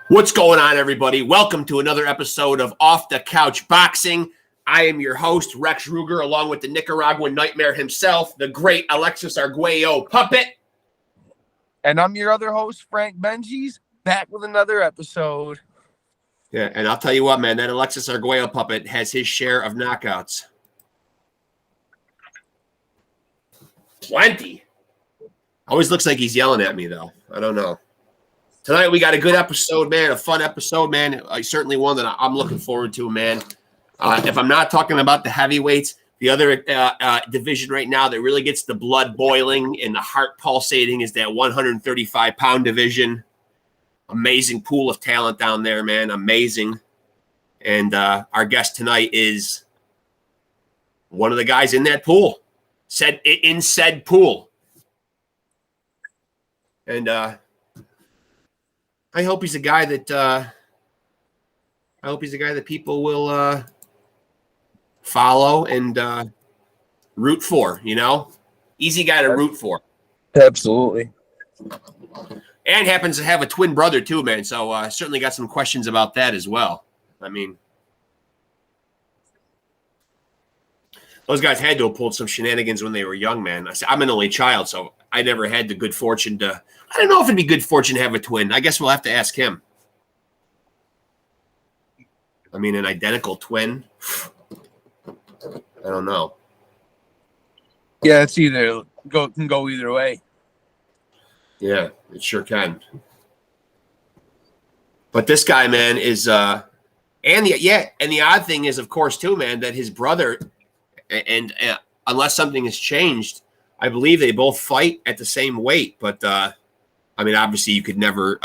What's going on, everybody? Welcome to another episode of Off the Couch Boxing. I am your host, Rex Ruger, along with the Nicaraguan nightmare himself, the great Alexis Arguello Puppet. And I'm your other host, Frank Benji's, back with another episode. Yeah, and I'll tell you what, man, that Alexis Arguello Puppet has his share of knockouts. Plenty. Always looks like he's yelling at me, though. I don't know. Tonight we got a good episode, man, a fun episode, man. Certainly one that I'm looking forward to, man. If I'm not talking about the heavyweights, the other division right now that really gets the blood boiling and the heart pulsating is that 135-pound division. Amazing pool of talent down there, man. Amazing. And our guest tonight is one of the guys in that pool. In said pool. And I hope he's a guy that people will follow and root for, you know? Easy guy to root for. Absolutely. And happens to have a twin brother too, man. So certainly got some questions about that as well. I mean, those guys had to have pulled some shenanigans when they were young, man. I'm an only child, so I never had the good fortune to – I don't know if it'd be good fortune to have a twin. I guess we'll have to ask him. I mean, an identical twin. I don't know. Yeah, it's can go either way. Yeah, it sure can. But this guy, man, is and the odd thing is, of course, too, man, that his brother and unless something has changed, I believe they both fight at the same weight. But I mean, obviously, you could never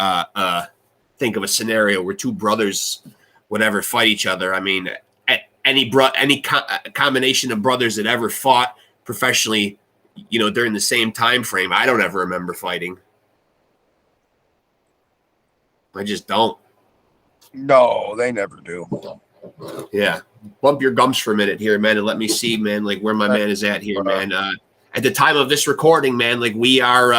think of a scenario where two brothers would ever fight each other. I mean, any combination of brothers that ever fought professionally, you know, during the same time frame, I don't ever remember fighting. I just don't. No, they never do. Yeah. Bump your gums for a minute here, man, and let me see, man, like where my man is at here, man. At the time of this recording, man, like we are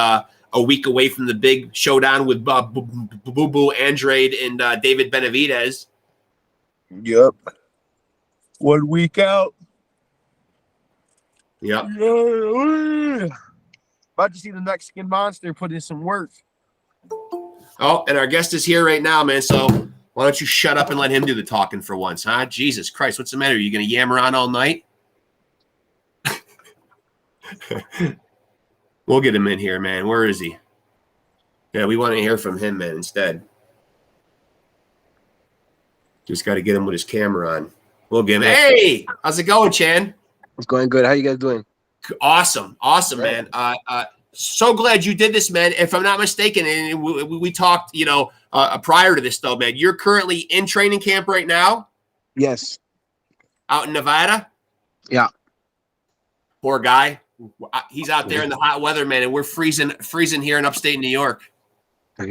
a week away from the big showdown with Boo Boo Andrade and David Benavidez. Yep. 1 week out. Yep. About to see the Mexican Monster put in some work. Oh, and our guest is here right now, man. So why don't you shut up and let him do the talking for once, huh? Jesus Christ, what's the matter? Are you going to yammer on all night? We'll get him in here, man. Where is he? Yeah, we want to hear from him, man, instead. Just got to get him with his camera on. We'll get him. Hey, how's it going, Chan? It's going good. How you guys doing? Awesome, man. So glad you did this, man. If I'm not mistaken, and we talked, you know, prior to this, though, man. You're currently in training camp right now? Yes. Out in Nevada? Yeah. Poor guy. He's out there in the hot weather, man, and we're freezing here in upstate New York. I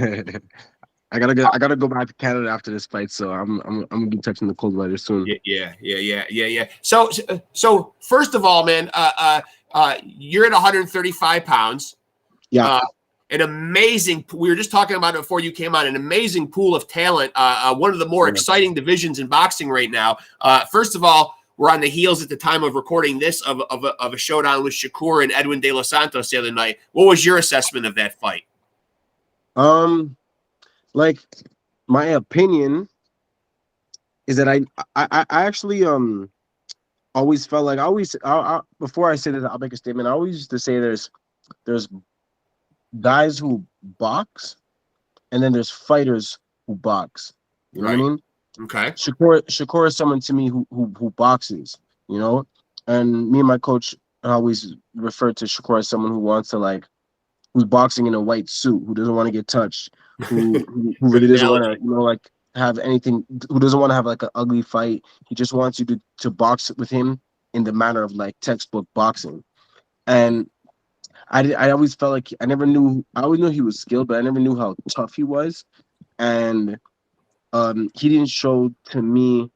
gotta go back to Canada after this fight, so I'm gonna be touching the cold weather soon. Yeah. So first of all, man, you're at 135 pounds. Yeah. An amazing. We were just talking about it before you came on. An amazing pool of talent. One of the more exciting divisions in boxing right now. First of all, we're on the heels at the time of recording this of a showdown with Shakur and Edwin De Los Santos the other night. What was your assessment of that fight? Like, my opinion is that I actually always felt like I before I say this, I'll make a statement. I always used to say there's guys who box, and then there's fighters who box. You know what I mean? Okay. Shakur is someone to me who boxes, you know, and me and my coach always refer to Shakur as someone who wants to who's boxing in a white suit, who doesn't want to get touched, who really doesn't want to, you know, have anything, who doesn't want to have an ugly fight. He just wants you to box with him in the manner of textbook boxing. And I always felt like I always knew he was skilled, but I never knew how tough he was. And he didn't show to me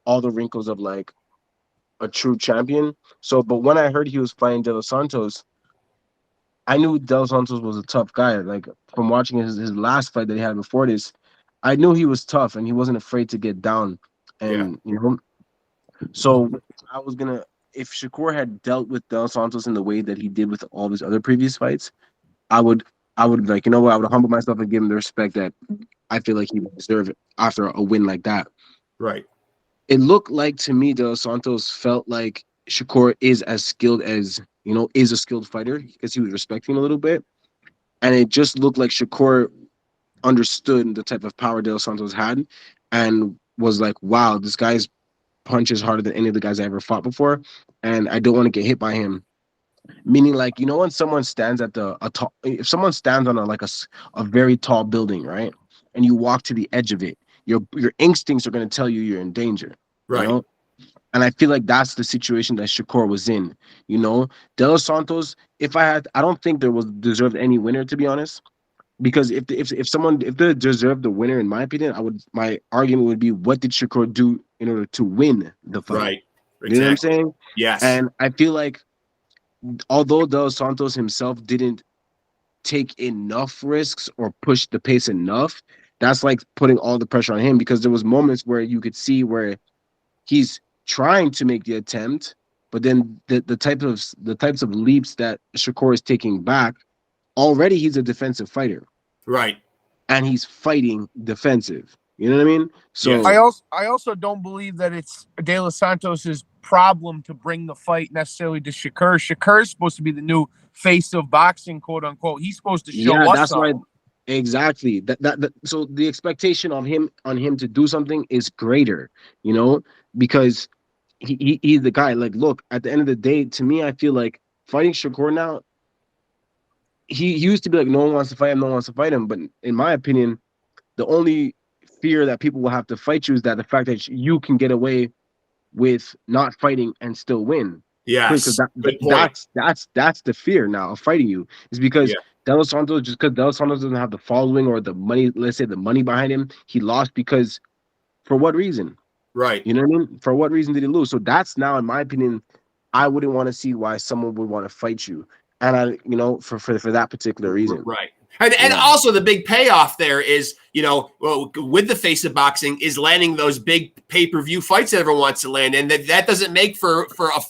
all the wrinkles of a true champion. So, but when I heard he was fighting De Los Santos, I knew De Los Santos was a tough guy. From watching his last fight that he had before this, I knew he was tough and he wasn't afraid to get down. And so I was gonna, if Shakur had dealt with Dos Santos in the way that he did with all his other previous fights, I would like, you know what, I would humble myself and give him the respect that I feel like he would deserve it after a win like that. Right. It looked like to me Dos Santos felt like Shakur is as skilled as, is a skilled fighter because he was respecting him a little bit. And it just looked like Shakur understood the type of power Dos Santos had and was like, wow, this guy's punch is harder than any of the guys I ever fought before. And I don't want to get hit by him. Meaning, like, when someone stands at if someone stands on a very tall building, right? And you walk to the edge of it, your instincts are going to tell you you're in danger. Right. And I feel like that's the situation that Shakur was in. Dos Santos, I don't think there was deserved any winner, to be honest. Because if they deserved the winner, in my opinion, my argument would be, what did Shakur do in order to win the fight? Right. Exactly. You know what I'm saying? Yes. And I feel like, although Dos Santos himself didn't take enough risks or push the pace enough, that's like putting all the pressure on him, because there was moments where you could see where he's trying to make the attempt, but then the types of leaps that Shakur is taking back, already he's a defensive fighter. Right. And he's fighting defensive. You know what I mean? So yes. I also don't believe that it's De Los Santos's problem to bring the fight necessarily to Shakur. Shakur is supposed to be the new face of boxing, quote unquote. He's supposed to show us that's something. why. Exactly. So the expectation on him to do something is greater, because he's the guy. Like, look, at the end of the day, to me, I feel like fighting Shakur now, he used to be like, no one wants to fight him, but in my opinion, the only fear that people will have to fight you is that the fact that you can get away with not fighting and still win. Yes. That's the fear now of fighting you, is because De Los Santos, just because De Los Santos doesn't have the following or the money, let's say the money behind him, he lost because, for what reason? Right. You know what I mean? For what reason did he lose? So that's now, in my opinion, I wouldn't want to see why someone would want to fight you. And for that particular reason. Right. And also the big payoff there is, with the face of boxing, is landing those big pay-per-view fights that everyone wants to land. And that doesn't make for a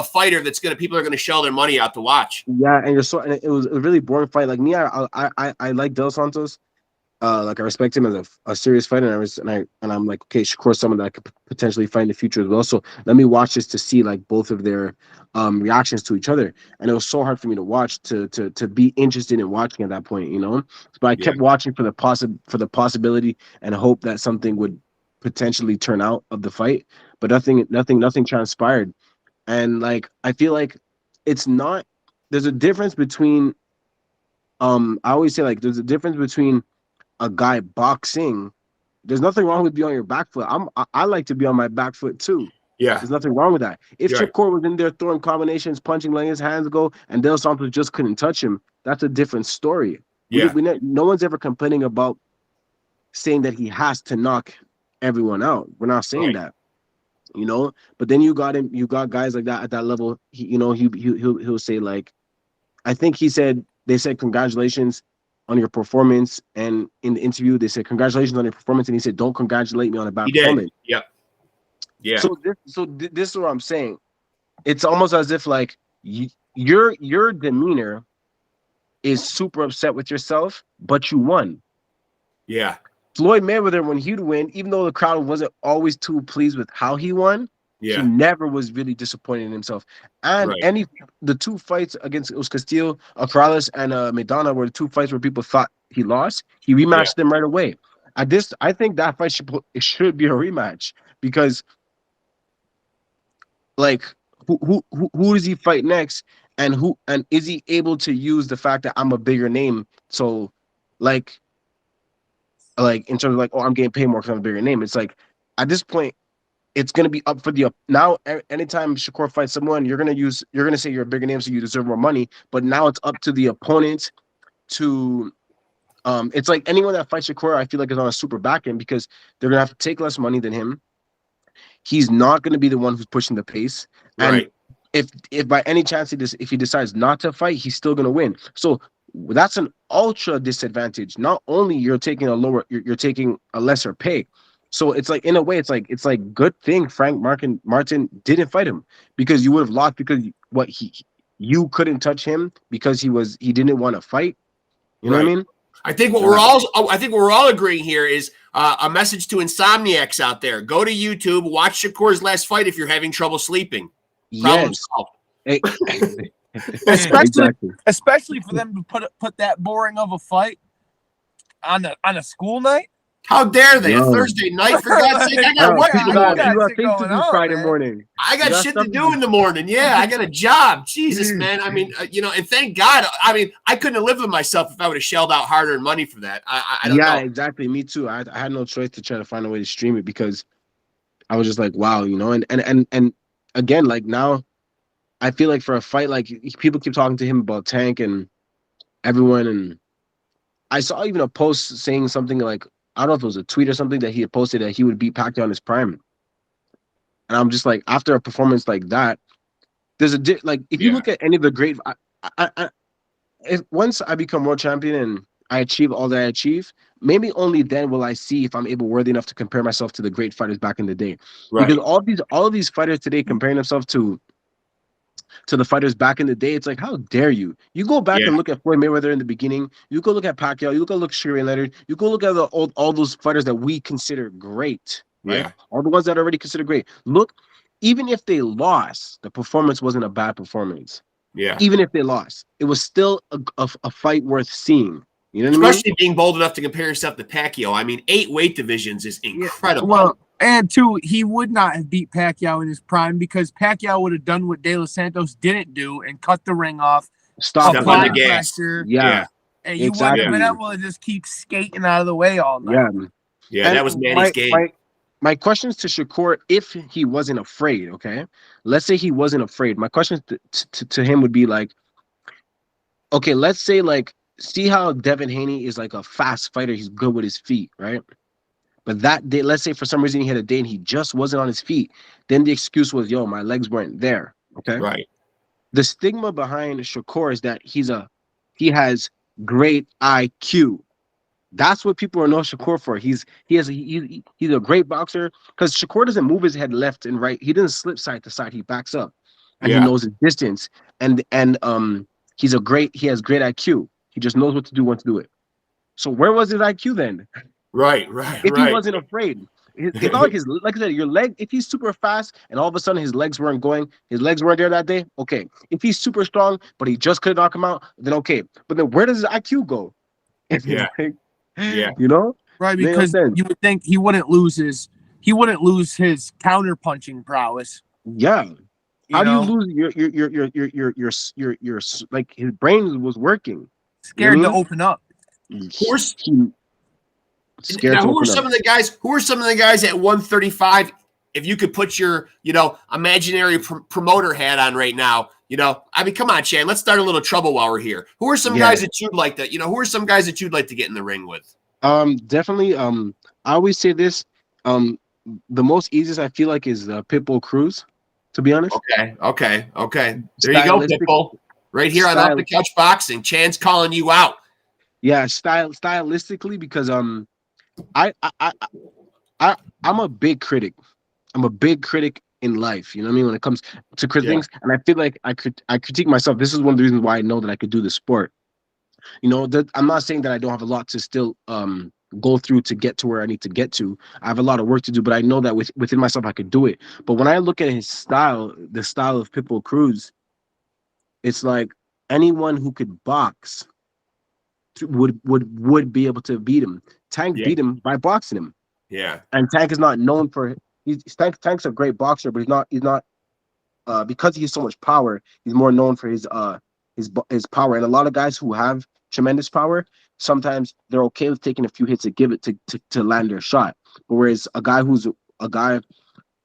fighter that's people are going to shell their money out to watch. Yeah. And it was a really boring fight. Like me, I like Dos Santos. Like, I respect him as a serious fighter, and I'm like, okay, Shakur's someone that I could potentially fight in the future as well. So let me watch this to see like both of their reactions to each other. And it was so hard for me to watch to be interested in watching at that point, But I kept watching for the possibility and hope that something would potentially turn out of the fight, but nothing transpired. And like, I feel like there's a difference between I always say, like, there's a difference between a guy boxing. There's nothing wrong with being on your back foot. I like to be on my back foot too. Yeah. There's nothing wrong with that. If Shakur was in there throwing combinations, punching, letting his hands go, and Del Santos just couldn't touch him, that's a different story. Yeah. No one's ever complaining about saying that he has to knock everyone out. We're not saying that. But then you got guys like that at that level. He'll say, like, I think they said congratulations on your performance, and in the interview they said congratulations on your performance, and he said, don't congratulate me on a bad performance. Yep. Yeah. So this is what I'm saying. It's almost as if, like, your demeanor is super upset with yourself, but you won. Yeah. Floyd Mayweather, when he'd win, even though the crowd wasn't always too pleased with how he won, he never was really disappointed in himself. And the two fights against, it was Castillo, Corrales, and Maidana were the two fights where people thought he lost. He rematched them right away. I think that fight should be a rematch, because, like, who does he fight next, and is he able to use the fact that I'm a bigger name? So, like in terms of, like, oh, I'm getting paid more because I'm a bigger name. It's like, at this point, it's going to be up for now. Anytime Shakur fights someone, you're going to say you're a bigger name, so you deserve more money. But now it's up to the opponent to, it's like anyone that fights Shakur, I feel like, is on a super back end, because they're going to have to take less money than him. He's not going to be the one who's pushing the pace. And if by any chance if he decides not to fight, he's still going to win. So That's an ultra disadvantage. Not only you're taking you're taking a lesser pay. So it's like, in a way, it's like good thing Frank Martin didn't fight him, because you would have lost, because you couldn't touch him because he didn't want to fight. You know what I mean? I think what we're all agreeing here is a message to insomniacs out there: go to YouTube, watch Shakur's last fight if you're having trouble sleeping. Problem Yes. solved. Especially for them to put that boring of a fight on a school night. How dare they? No. A Thursday night, for God's sake! I got work in the morning. You got things to do Friday morning. I got shit to do in the morning. Yeah, I got a job. Jesus, man. I mean, and thank God. I mean, I couldn't have lived with myself if I would have shelled out hard-earned money for that. I don't know. Yeah, exactly. Me too. I had no choice to try to find a way to stream it, because I was just like, wow, and again, like, now I feel like for a fight, like, people keep talking to him about Tank and everyone, and I saw even a post saying something like, I don't know if it was a tweet or something, that he had posted that he would beat Pacquiao in his prime. And I'm just like, after a performance like that, there's if you look at any of the great, if once I become world champion and I achieve all that I achieve, maybe only then will I see if I'm worthy enough to compare myself to the great fighters back in the day. Right. Because all of these fighters today comparing themselves to the fighters back in the day, it's like, how dare you? You go back and look at Floyd Mayweather in the beginning. You go look at Pacquiao. You go look at Sugar Leonard. You go look at all those fighters that we consider great. Right? Yeah. All the ones that are already considered great. Look, even if they lost, the performance wasn't a bad performance. Yeah. Even if they lost, it was still a fight worth seeing. You know what I mean? Especially being bold enough to compare yourself to Pacquiao. I mean, 8 weight divisions is incredible. Well, and two, he would not have beat Pacquiao in his prime, because Pacquiao would have done what De Los Santos didn't do and cut the ring off. Stop on the gas. Yeah. And you wouldn't have been able to just keep skating out of the way all night. Yeah. Yeah, and that was Manny's game. My questions to Shakur, if he wasn't afraid, okay? Let's say he wasn't afraid. My question to him would be like, okay, let's say, like, see how Devin Haney is like a fast fighter. He's good with his feet, right? But that day, let's say for some reason he had a day and he just wasn't on his feet. Then the excuse was, yo, my legs weren't there. Okay. Right. The stigma behind Shakur is that he has great IQ. That's what people know Shakur for. He's a great boxer, because Shakur doesn't move his head left and right. He doesn't slip side to side. He backs up, and he knows his distance. And he has great IQ. He just knows what to do when to do it. So where was his IQ then? Right. If he wasn't afraid, it's not like I said, your leg. If he's super fast and all of a sudden his legs weren't there that day. Okay. If he's super strong but he just couldn't knock him out, then okay. But then where does his IQ go? Yeah. You know, right? Because you would think he wouldn't lose his counter punching prowess. Yeah. How do you lose your like, his brain was working? Scared to open up. Who are some of the guys at 135? If you could put your, imaginary promoter hat on right now, I mean, come on, Chan, let's start a little trouble while we're here. Who are some guys that you'd like to, who are some guys that you'd like to get in the ring with? Definitely. I always say this. The most easiest I feel like is Pitbull Cruz, to be honest. Okay. There you go, Pitbull. Right here on Off the Couch Boxing. Chan's calling you out. Yeah, stylistically, because I'm a big critic. I'm a big critic in life. You know what I mean? When it comes to things, and I feel like I critique myself. This is one of the reasons why I know that I could do the sport. I'm not saying that I don't have a lot to still go through to get to where I need to get to. I have a lot of work to do, but I know that within myself I could do it. But when I look at his style, the style of Pitbull Cruz, it's like anyone who could box would be able to beat him. Tank beat him by boxing him. Yeah. And Tank is not known for Tank's a great boxer, but he's not because he has so much power, he's more known for his power. And a lot of guys who have tremendous power, sometimes they're okay with taking a few hits to give it to land their shot. Whereas a guy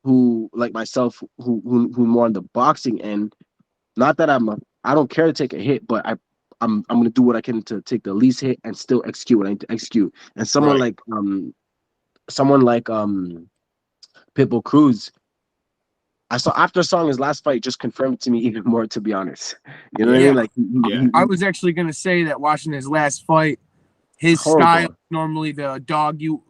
who like myself, who more on the boxing end, not that I don't care to take a hit, but I'm gonna do what I can to take the least hit and still execute what I need to execute. And someone like Pitbull Cruz, I saw after song his last fight just confirmed it to me even more, to be honest. You know what I Yeah. mean? Like Yeah. I was actually gonna say that watching his last fight, his Horrible. style normally to dog you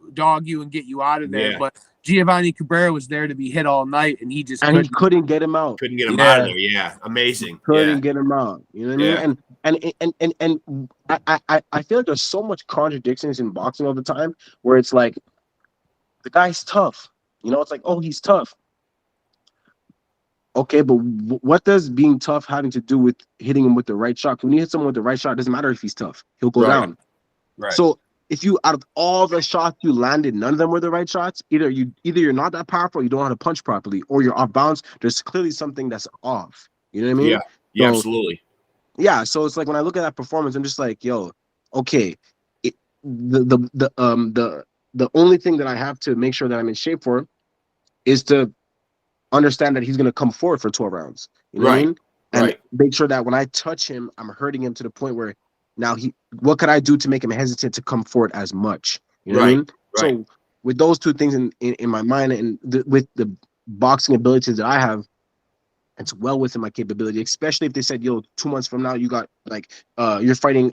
and get you out of there, Yeah. but Giovanni Cabrera was there to be hit all night, and he just And he couldn't. couldn't get him out. Couldn't get him Yeah. out of there. Yeah. Amazing. Couldn't Yeah. get him out. You know what I Yeah. mean? And I feel like there's so much contradictions in boxing all the time where it's like the guy's tough. You know, it's like, oh, he's tough. Okay, but what does being tough having to do with hitting him with the right shot? When you hit someone with the right shot, it doesn't matter if he's tough. He'll go Right. down. Right. So if you, out of all the shots you landed, none of them were the right shots, either you're not that powerful, you don't know how to punch properly, or you're off balance. There's clearly something that's off. You know what I mean? Yeah. Yeah. So, Absolutely. yeah. So it's like when I look at that performance, I'm just like, yo, okay. The only thing that I have to make sure that I'm in shape for is to understand that he's going to come forward for 12 rounds. You know what I Right. mean? And Right. make sure that when I touch him, I'm hurting him to the point where now what could I do to make him hesitant to come forward as much? You know what I Right. mean? Right. So with those two things in my mind and with the boxing abilities that I have, it's well within my capability, especially if they said, yo, 2 months from now, you got like, you're fighting,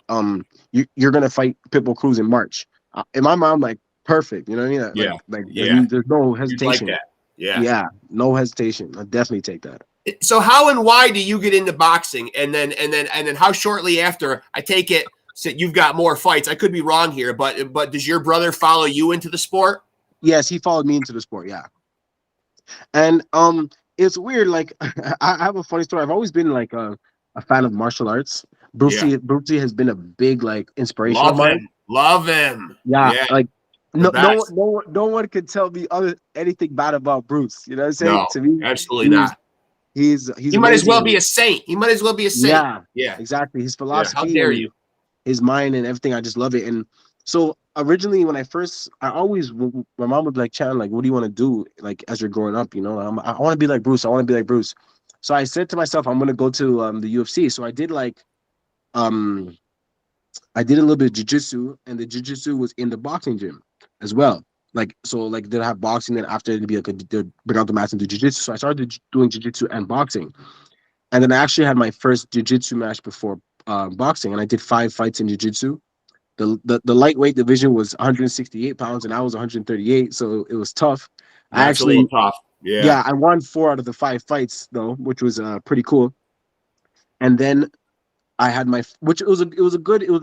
you're going to fight Pitbull Cruz in March. In my mind, like, perfect. You know what I mean? Yeah. Like Yeah. there's no You'd hesitation. like that. Yeah. Yeah, no hesitation. I definitely take that. So how and why do you get into boxing? And then how shortly after, I take it, so you've got more fights. I could be wrong here, but does your brother follow you into the sport? Yes, he followed me into the sport. Yeah, and it's weird. Like I have a funny story. I've always been like a fan of martial arts. Bruce Lee has been a big like inspiration of mine. Love him. Yeah, like no best. one could tell me anything bad about Bruce. You know what I'm saying? No, To me, absolutely not. He's He might as well be a saint. He might as well be a saint. Yeah, Yeah. exactly. His Yeah. philosophy, How dare and you? his mind and everything. I just love it. And so originally, when I always, my mom would be like, Chan, like, what do you want to do? Like, as you're growing up, you know, I want to be like Bruce. I want to be like Bruce. So I said to myself, I'm going to go to the UFC. So I did I did a little bit of jiu-jitsu, and the jiu-jitsu was in the boxing gym as well. Like, so like they'll have boxing, then after it'd be like they'd bring out the mats and do jiu-jitsu. So I started doing jiu-jitsu and boxing. And then I actually had my first jiu-jitsu match before boxing, and I did 5 fights in jiu-jitsu. The lightweight division was 168 pounds, and I was 138, so it was tough. That's a little tough. Yeah, I won 4 out of the 5 fights though, which was pretty cool. And then I had it was a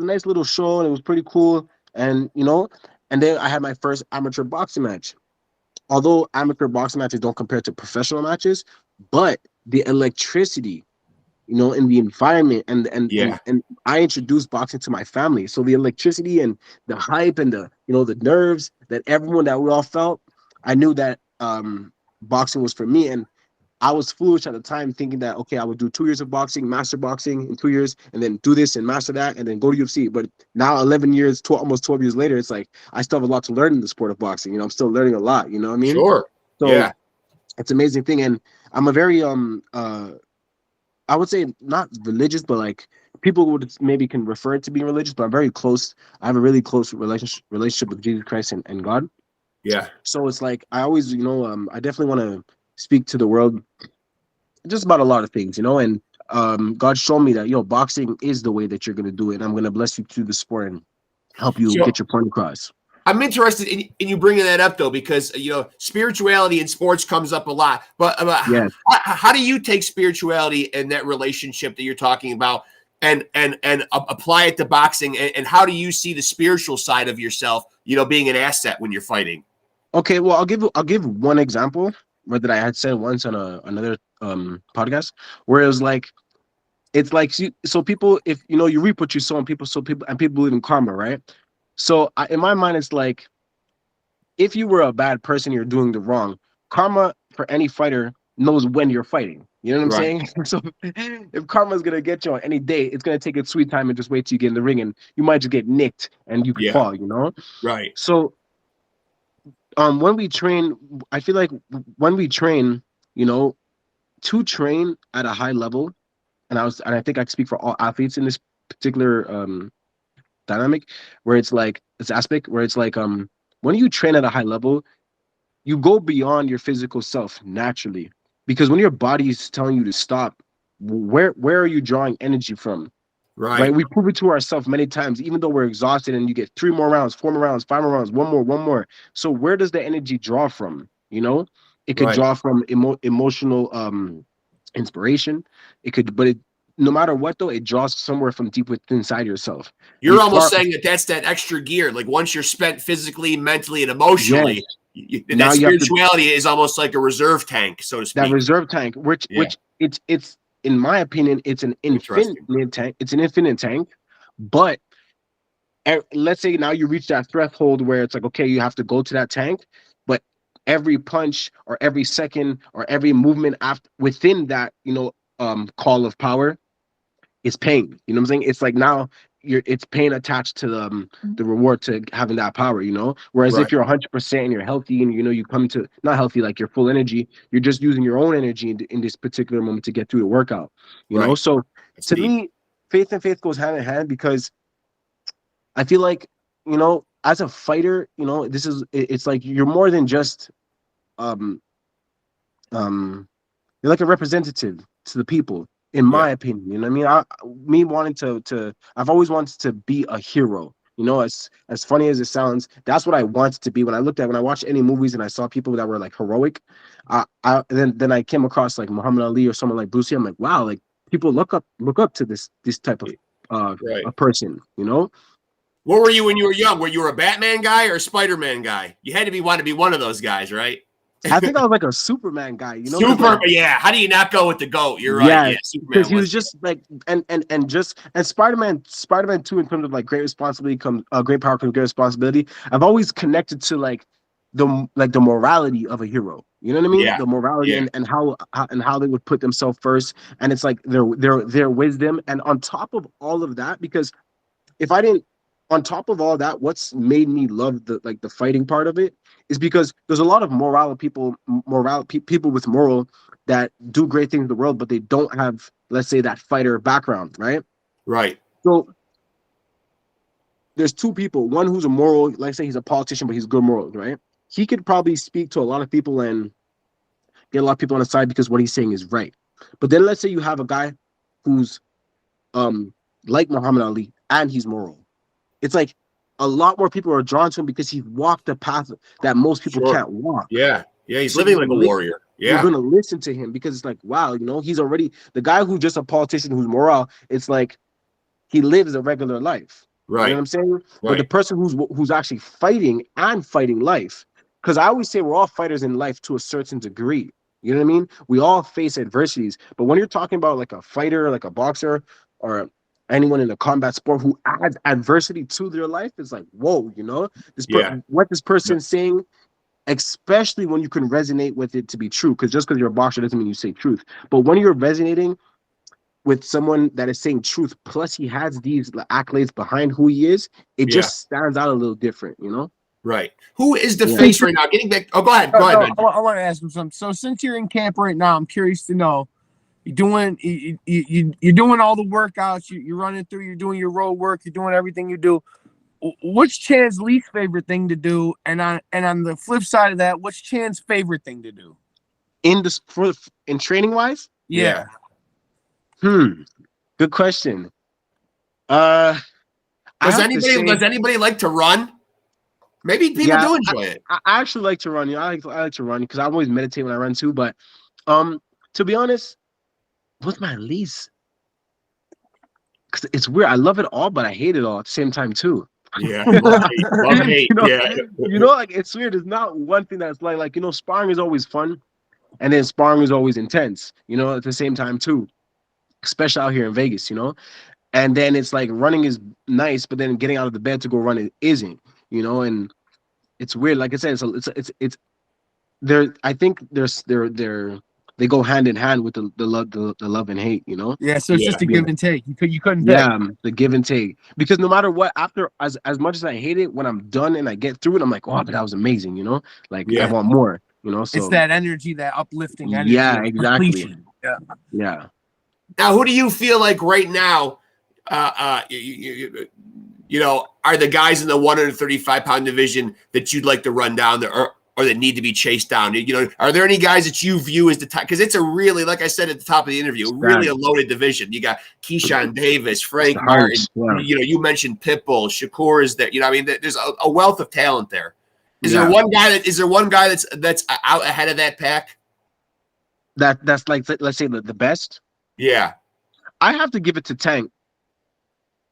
nice little show, and it was pretty cool, and you know, and then I had my first amateur boxing match. Although amateur boxing matches don't compare to professional matches, but the electricity, you know, in the environment and I introduced boxing to my family. So the electricity and the hype and the nerves that we all felt, I knew that boxing was for me. And I was foolish at the time thinking that, okay, I would do 2 years of boxing, master boxing in 2 years, and then do this and master that, and then go to UFC. But now 11 years, almost 12 years later, it's like I still have a lot to learn in the sport of boxing. You know, I'm still learning a lot, you know what I mean? Sure. So yeah. It's an amazing thing. And I'm a very, I would say not religious, but like people would maybe can refer it to being religious, but I'm very close. I have a really close relationship with Jesus Christ and God. Yeah. So it's like, I always, I definitely want to speak to the world just about a lot of things, and God showed me that boxing is the way that you're going to do it, and I'm going to bless you through the sport and help you get your point across. I'm interested in you bringing that up though, because spirituality in sports comes up a lot, but yes. how do you take spirituality and that relationship that you're talking about and apply it to boxing, and how do you see the spiritual side of yourself being an asset when you're fighting? Okay, well, I'll give one example that I had said once on another podcast, where it was like, it's like, so people, if you reap what you sow, and people believe in karma, right? So in my mind, it's like, if you were a bad person, you're doing the wrong. Karma for any fighter knows when you're fighting. You know what I'm saying? So if karma's gonna get you on any day, it's gonna take its sweet time and just wait till you get in the ring, and you might just get nicked and you could fall. Right. So when we train, I feel like when we train, to train at a high level, and I think I can speak for all athletes in this particular dynamic, where it's like this aspect where it's like when you train at a high level, you go beyond your physical self naturally, Because when your body is telling you to stop, where are you drawing energy from? Right? We prove it to ourselves many times, even though we're exhausted and you get 3 more rounds, 4 more rounds, 5 more rounds, one more. So where does the energy draw from? You know, it could draw from emotional inspiration. It could, but no matter what though, it draws somewhere from deep within inside yourself. You're almost saying that that's that extra gear. Like once you're spent physically, mentally, and emotionally, that spirituality is almost like a reserve tank, so to speak. That reserve tank, which it's in my opinion, it's an infinite tank. It's an infinite tank, but let's say now you reach that threshold where it's like, okay, you have to go to that tank, but every punch or every second or every movement after within that, call of power is pain. You know what I'm saying? It's like now it's pain attached to the reward to having that power, whereas if you're 100% and you're healthy and you come to not healthy, like you're full energy, you're just using your own energy in this particular moment to get through the workout, know. So to me, faith and faith goes hand in hand, because I feel like, as a fighter, it's like you're more than just you're like a representative to the people, in my opinion. You know what I mean? I've always wanted to be a hero. As funny as it sounds, that's what I wanted to be. When I watched any movies and I saw people that were like heroic, then I came across like Muhammad Ali or someone like Bruce Lee. I'm like, wow, like people look up to this type of a person. What were you when you were young? Were you a Batman guy or a Spider-Man guy? You had to want to be one of those guys, right? I think I was like a Superman guy, yeah. How do you not go with the GOAT? You're right. Yeah, because he was just like, and Spider-Man 2, in terms of like great responsibility comes great power comes great responsibility. I've always connected to like the morality of a hero. You know what I mean? The morality and how they would put themselves first, and it's like their wisdom. And on top of all of that, because if I didn't, on top of all that, what's made me love the fighting part of it is because there's a lot of people with moral that do great things in the world, but they don't have, let's say, that fighter background, right? Right. So there's two people. One who's a moral, like say he's a politician, but he's good morals, right? He could probably speak to a lot of people and get a lot of people on his side because what he's saying is right. But then let's say you have a guy who's like Muhammad Ali and he's moral. It's like a lot more people are drawn to him because he walked a path that most people can't walk. Yeah. Yeah. He's living like a warrior. Yeah. You're going to listen to him because it's like, wow, he's already the guy who's just a politician who's moral. It's like he lives a regular life. Right. You know what I'm saying? Right. But the person who's actually fighting life, because I always say we're all fighters in life to a certain degree. You know what I mean? We all face adversities. But when you're talking about like a fighter, like a boxer, or anyone in a combat sport who adds adversity to their life, is like, whoa, what this person's saying, especially when you can resonate with it to be true. Because just because you're a boxer doesn't mean you say truth. But when you're resonating with someone that is saying truth, plus he has these accolades behind who he is, it just stands out a little different, Right. Who is the face right now? Getting back. Oh, go ahead. Go ahead, man. I want to ask him something. So since you're in camp right now, I'm curious to know, you're doing all the workouts, you're running through, you're doing your road work, you're doing everything you do. What's Chann's least favorite thing to do? And on the flip side of that, what's Chann's favorite thing to do? In training wise? Yeah. Good question. Does anybody like to run? Maybe people do enjoy it. I actually like to run. I like to run because I always meditate when I run too. But to be honest, what's my least? Because it's weird. I love it all, but I hate it all at the same time too. Yeah, love hate. Like it's weird. There's not one thing that's like sparring is always fun, and then sparring is always intense. At the same time too, especially out here in Vegas. And then it's like running is nice, but then getting out of the bed to go run it isn't. And it's weird. Like I said, it's there. I think they go hand in hand with the love and hate. Yeah. So it's just a give and take. You couldn't. The give and take. Because no matter what, after as much as I hate it, when I'm done and I get through it, I'm like, oh, but that was amazing. I want more. So it's that energy, that uplifting energy. Yeah, exactly. Yeah. Now, who do you feel like right now? Are the guys in the 135-pound division that you'd like to run down there, or that need to be chased down? You know, are there any guys that you view as the top? Because it's a really, like I said at the top of the interview, really a loaded division. You got Keyshawn Davis, Frank Martin. You know, you mentioned Pitbull, Shakur is there. You know, I mean, there's a wealth of talent there. Is there one guy that's out ahead of that pack? That's like, let's say the best. Yeah, I have to give it to Tank,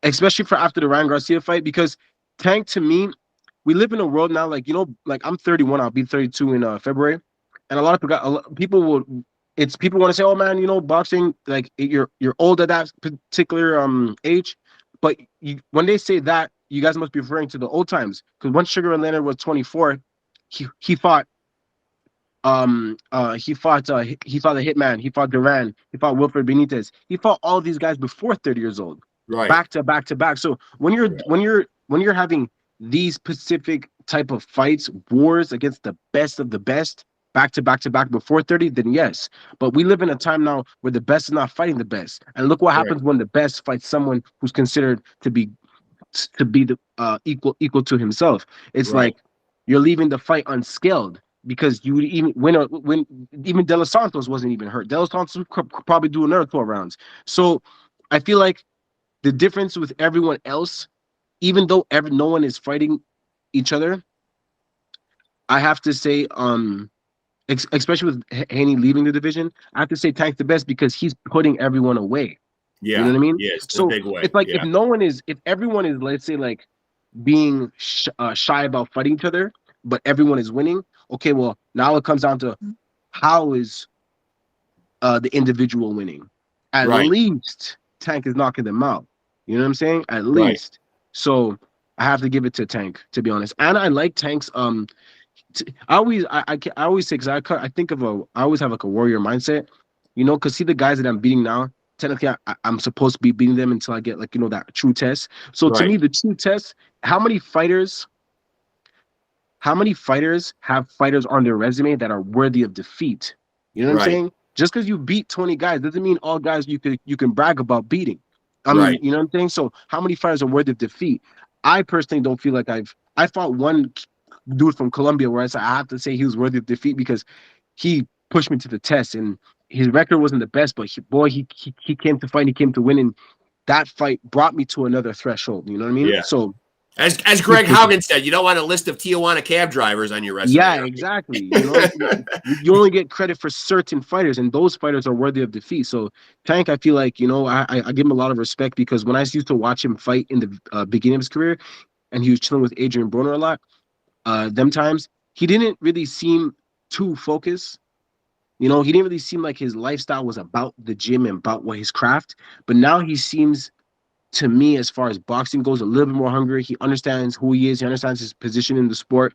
especially for after the Ryan Garcia fight, because Tank, to me, we live in a world now, like, you know, like I'm 31, I'll be 32 in February, and a lot of people want to say, oh man, you know, boxing, like you're old at that particular age, but when they say that, you guys must be referring to the old times, because when Sugar Ray Leonard was 24, he fought the Hitman, he fought Duran, he fought Wilfred Benitez, he fought all these guys before 30 years old, right, back to back. So when you're having these specific type of fights, wars against the best of the best, back to back before 30, then yes. But we live in a time now where the best is not fighting the best, and look what happens when the best fights someone who's considered to be the equal to himself. It's like you're leaving the fight unscaled. Because you would even when even De Los Santos wasn't even hurt. De Los Santos could probably do another 12 rounds. So I feel like the difference with everyone else, even though no one is fighting each other, I have to say, especially with Haney leaving the division, I have to say Tank's the best because he's putting everyone away. Yeah, you know what I mean? Yes, so a big way. It's like if everyone is, let's say, like being shy about fighting each other, but everyone is winning. Okay, well, now it comes down to how is the individual winning. At least Tank is knocking them out. You know what I'm saying? At least. So I have to give it to Tank, to be honest. And I like Tank's. I always say, because I always have like a warrior mindset, you know, because see the guys that I'm beating now. Technically, I'm supposed to be beating them until I get, like, you know, that true test. So to me, the true test, how many fighters have fighters on their resume that are worthy of defeat? You know what I'm saying? Just because you beat 20 guys doesn't mean all guys you can brag about beating. I mean, you know what I'm saying? So how many fighters are worthy of defeat? I personally don't feel like I fought one dude from Colombia where I have to say he was worthy of defeat because he pushed me to the test, and his record wasn't the best, but he came to fight, he came to win, and that fight brought me to another threshold. You know what I mean? Yeah. So as Greg Haugen said, you don't want a list of Tijuana cab drivers on your resume. Yeah, exactly. You know, you only get credit for certain fighters, and those fighters are worthy of defeat. So Tank, I feel like, you know, I give him a lot of respect because when I used to watch him fight in the beginning of his career, and he was chilling with Adrian Broner a lot, them times he didn't really seem too focused. You know, he didn't really seem like his lifestyle was about the gym and about his craft. But now he seems, to me, as far as boxing goes, a little bit more hungry. He understands who he is. He understands his position in the sport,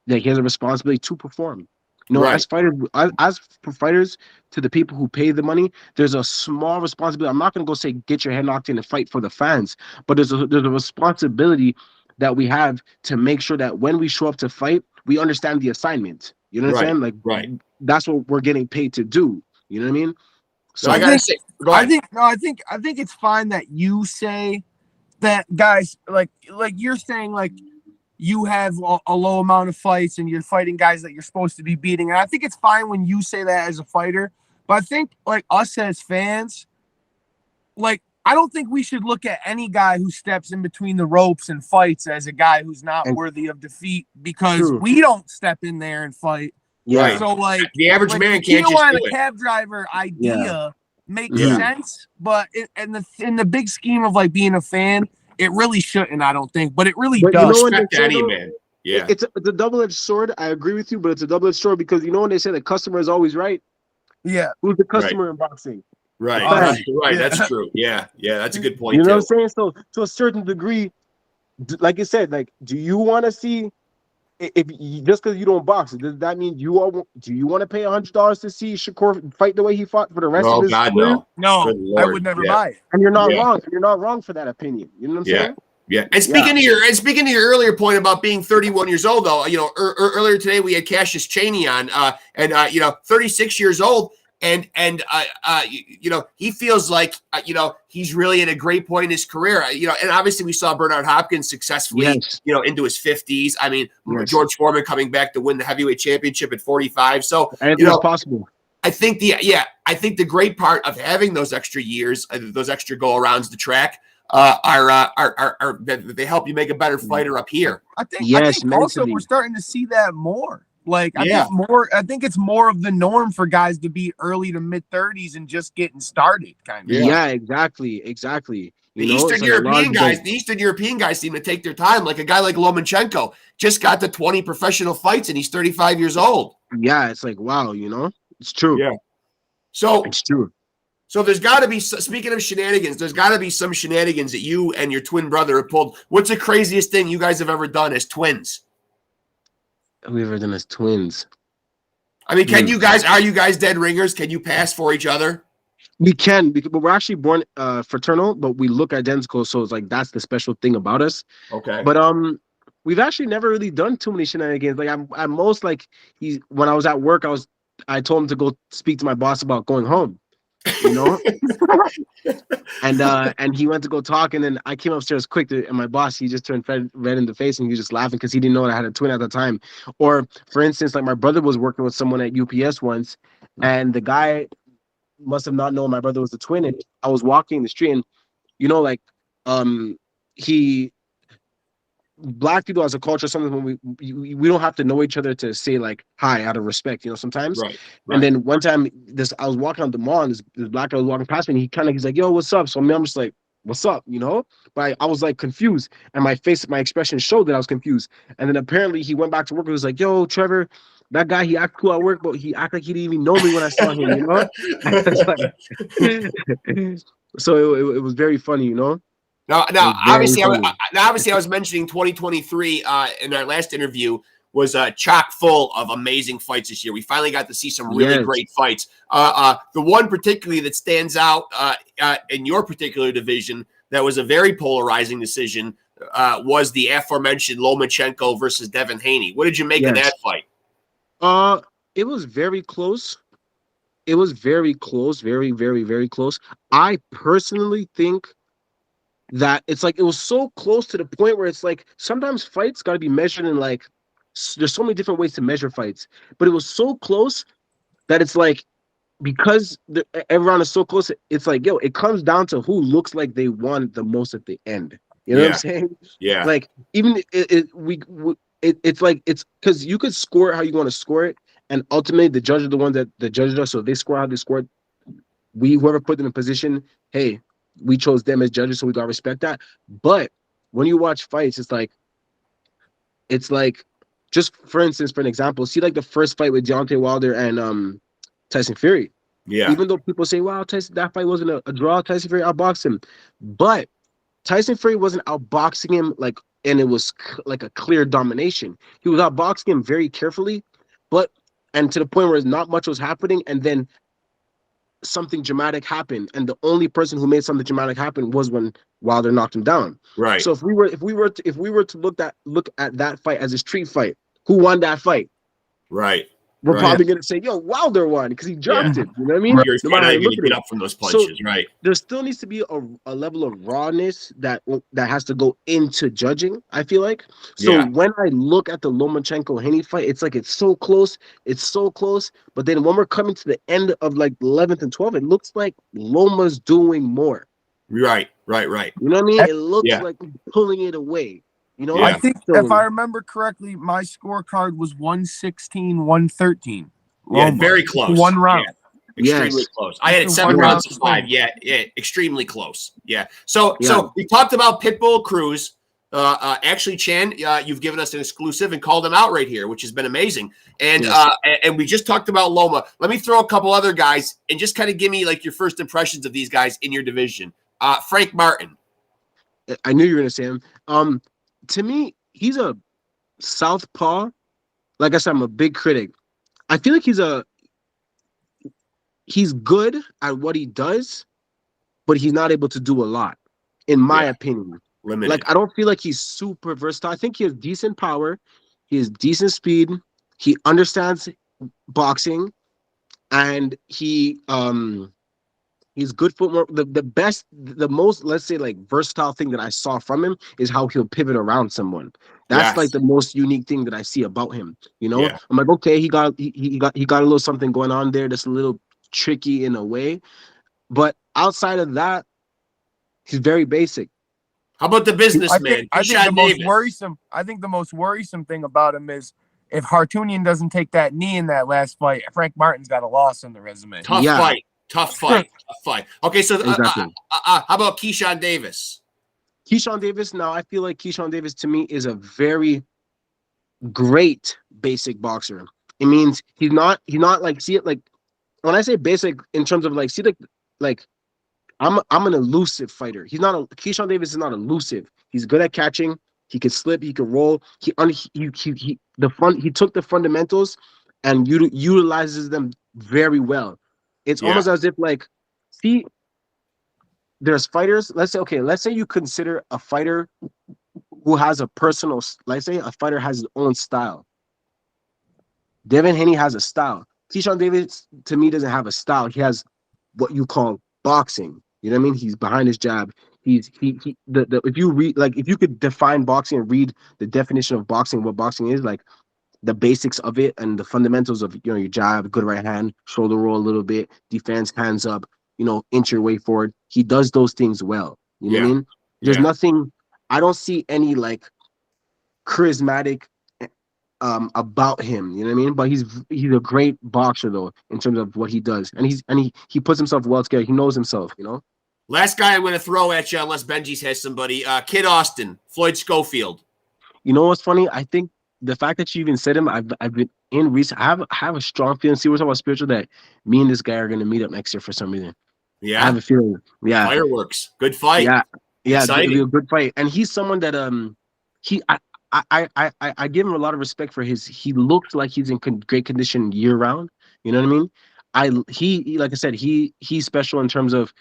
that he has a responsibility to perform. You know, as for fighters, to the people who pay the money, there's a small responsibility. I'm not going to go say, get your head knocked in and fight for the fans, but there's a responsibility that we have to make sure that when we show up to fight, we understand the assignment. You know what I'm saying? Like, that's what we're getting paid to do. You know what I mean? So I gotta say, go ahead. I think it's fine that you say that, guys. Like you're saying, like you have a low amount of fights and you're fighting guys that you're supposed to be beating. And I think it's fine when you say that as a fighter. But I think, like, us as fans, like, I don't think we should look at any guy who steps in between the ropes and fights as a guy who's not worthy of defeat, because we don't step in there and fight. Yeah. So, like, the average man can't just do it. cab driver idea makes sense, but in the big scheme of, like, being a fan, it really shouldn't, I don't think. But it really does. You know what Respect any man. Yeah. It's a double-edged sword. I agree with you, but it's a double-edged sword because, you know, when they say the customer is always right. Yeah. Who's the customer in boxing? Right. That's true. Yeah. That's a good point. You know what I'm saying? So to a certain degree, like you said, like, do you want to see, just because you don't box, does that mean do you want to pay $100 to see Shakur fight the way he fought for the rest of his career? No, I would never buy it. And you're not wrong. You're not wrong for that opinion. You know what I'm saying? Yeah. And speaking to your earlier point about being 31 years old, though, you know, earlier today we had Cassius Chaney on, and 36 years old. you know, he feels like you know, he's really at a great point in his career. You know, and obviously we saw Bernard Hopkins successfully, you know, into his 50s. I mean, George Foreman coming back to win the heavyweight championship at 45. So anything is possible. I think I think the great part of having those extra years, those extra go arounds the track, are they help you make a better fighter up here. I think also we're starting to see that more. Like I think it's more of the norm for guys to be early to mid 30s and just getting started, kind of. Yeah, exactly. The Eastern European guys seem to take their time. Like a guy like Lomachenko just got to 20 professional fights and he's 35 years old. Yeah, it's like, wow, you know, it's true. Yeah. So it's true. So there's got to be, speaking of shenanigans, there's got to be some shenanigans that you and your twin brother have pulled. What's the craziest thing you guys have ever done as twins? We've ever done as twins. I mean, are you guys dead ringers? Can you pass for each other? We can, but we're actually born fraternal, but we look identical. So it's like, that's the special thing about us. Okay. But we've actually never really done too many shenanigans. Like I'm most like, when I was at work, I told him to go speak to my boss about going home, you know? And he went to go talk, and then I came upstairs quick and my boss, he just turned red in the face and he was just laughing because he didn't know that I had a twin at the time. Or for instance, like my brother was working with someone at UPS once, and the guy must have not known my brother was the twin, and I was walking the street, and you know, like black people as a culture, something when we don't have to know each other to say like hi out of respect, you know, sometimes. Right. And then one time I was walking on the mall, and this black guy was walking past me, and he's like, yo, what's up? So I'm just like, what's up, you know? But I was like confused, and my expression showed that I was confused. And then apparently he went back to work and was like, yo, Trevor, that guy, he acted cool at work, but he acted like he didn't even know me when I saw him, you know? So it was very funny, you know? Now, obviously, I was mentioning 2023 in our last interview was chock full of amazing fights this year. We finally got to see some really great fights. The one particularly that stands out in your particular division that was a very polarizing decision was the aforementioned Lomachenko versus Devin Haney. What did you make of that fight? It was very close. It was very close, very, very, very close. I personally think that it's like, it was so close to the point where it's like, sometimes fights got to be measured in like, there's so many different ways to measure fights, but it was so close that it's like, because everyone is so close, it's like, yo, it comes down to who looks like they won the most at the end. You know what I'm saying? Yeah. Like, even it's like, it's because you could score it how you want to score it, and ultimately the judge are the one that the judges are. So if they score how they scored, whoever put them in position, hey, we chose them as judges, so we gotta respect that. But when you watch fights, it's like just for instance, for an example, see like the first fight with Deontay Wilder and Tyson Fury. Yeah. Even though people say, wow, Tyson, that fight wasn't a draw, Tyson Fury outboxed him. But Tyson Fury wasn't outboxing him like, and it was like a clear domination. He was outboxing him very carefully, and to the point where not much was happening, and then something dramatic happened, and the only person who made something dramatic happen was when Wilder knocked him down. Right. So if we were to look at that fight as a street fight, who won that fight? Right. We're probably gonna say, yo, Wilder won because he dropped it. You know what I mean? Right. You're not going to get up from those punches, so right? There still needs to be a level of rawness that has to go into judging, I feel like. So when I look at the Lomachenko-Haney fight, it's like it's so close, but then when we're coming to the end of like 11th and 12th, it looks like Loma's doing more. Right. You know what I mean? It looks like pulling it away. You know, I think if I remember correctly, my scorecard was 116-113. Yeah, very close. One round. Yeah. Extremely close. I had it 7 rounds to 5. Yeah, extremely close. Yeah. So we talked about Pitbull Cruz. Actually, Chan, you've given us an exclusive and called him out right here, which has been amazing. And and we just talked about Loma. Let me throw a couple other guys and just kind of give me like your first impressions of these guys in your division. Frank Martin. I knew you were going to say him. To me, he's a southpaw. Like I said, I'm a big critic. I feel like he's good at what he does, but he's not able to do a lot, in my opinion. Limited. Like, I don't feel like he's super versatile. I think he has decent power. He has decent speed. He understands boxing. and he's good footwork. The best, the most, let's say, like, versatile thing that I saw from him is how he'll pivot around someone. That's like Yes. the most unique thing that I see about him. You know, Yeah. I'm like, okay, he got a little something going on there that's a little tricky in a way, but outside of that, he's very basic. How about the businessman, I think Keyshawn Davis? the most worrisome thing about him is if Hartunian doesn't take that knee in that last fight, Frank Martin's got a loss on the resume. Tough Yeah, fight. Tough fight. Tough fight. Okay, so exactly. how about Keyshawn Davis? Keyshawn Davis. Now, I feel like Keyshawn Davis to me is a very great basic boxer. It means he's not like, see it, like, when I say basic in terms of like, see, like I'm an elusive fighter. Keyshawn Davis is not elusive. He's good at catching. He can slip. He can roll. He took the fundamentals and utilizes them very well. It's Yeah. almost as if, like, see, there's fighters. Let's say you consider a fighter who has a personal. Let's say a fighter has his own style. Devin Haney has a style. Keyshawn Davis to me doesn't have a style. He has what you call boxing. You know what I mean? He's behind his jab. If you read, like, if you could define boxing and read the definition of boxing, what boxing is, like, the basics of it and the fundamentals of, your jab, good right hand, shoulder roll a little bit, defense, hands up, inch your way forward. He does those things well. You know what I Yeah. mean? There's Yeah. nothing. I don't see any, like, charismatic about him. You know what I mean? But he's a great boxer though in terms of what he does, and he puts himself well together. He knows himself. Last guy I'm going to throw at you, unless Benji's has somebody. Kid Austin, Floyd Schofield. You know what's funny? I think the fact that you even said him, I've been in recent. I have a strong feeling. See, we're talking about spiritual, that me and this guy are going to meet up next year for some reason. Yeah. I have a feeling. Yeah. Fireworks. Good fight. Yeah. Yeah. Exciting. It'll be a good fight, and he's someone that he I give him a lot of respect for he looks like he's in great condition year round. You know what I mean? Like I said, he's special in terms of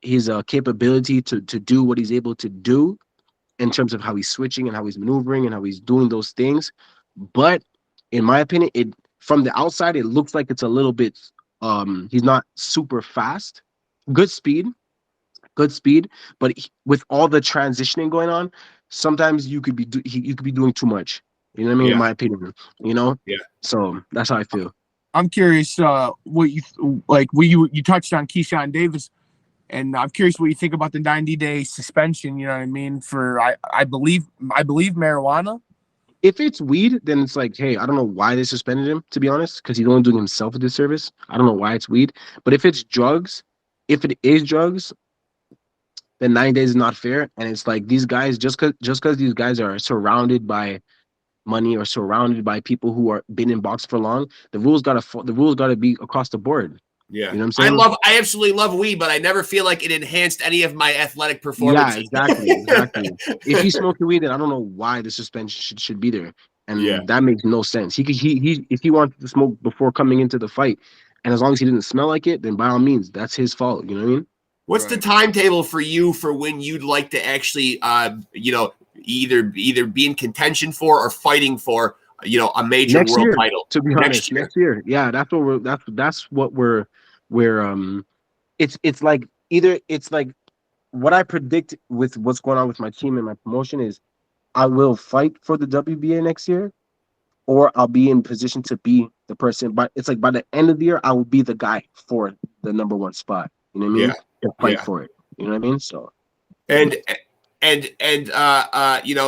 his capability to do what he's able to do in terms of how he's switching and how he's maneuvering and how he's doing those things. But in my opinion, from the outside, it looks like it's a little bit he's not super fast. Good speed, but with all the transitioning going on, sometimes you could be doing too much. You know what I mean? Yeah. In my opinion, Yeah. So that's how I feel. I'm curious what you like. You touched on Keyshawn Davis, and I'm curious what you think about the 90-day suspension. You know what I mean? For I believe marijuana. If it's weed, then it's like, hey, I don't know why they suspended him, to be honest, because he's only doing himself a disservice. I don't know why it's weed. But if it's drugs, if it is drugs, then 9 days is not fair. And it's like, these guys, just because these guys are surrounded by money or surrounded by people who are been in box for long, the rules gotta be across the board. Yeah. You know what I'm saying? I absolutely love weed, but I never feel like it enhanced any of my athletic performance. Yeah, exactly. If he's smoking weed, then I don't know why the suspension should be there. And that makes no sense. He if he wanted to smoke before coming into the fight, and as long as he didn't smell like it, then by all means, that's his fault. You know what I mean? What's the timetable for you for when you'd like to actually, either be in contention for or fighting for, a major Next world year, title? to be honest, next year. Yeah, that's what we're it's like, either it's like what I predict with what's going on with my team and my promotion is I will fight for the WBA next year, or I'll be in position to be the person. But it's like by the end of the year, I will be the guy for the number one spot. You know what I mean? To fight for it. You know what I mean? So and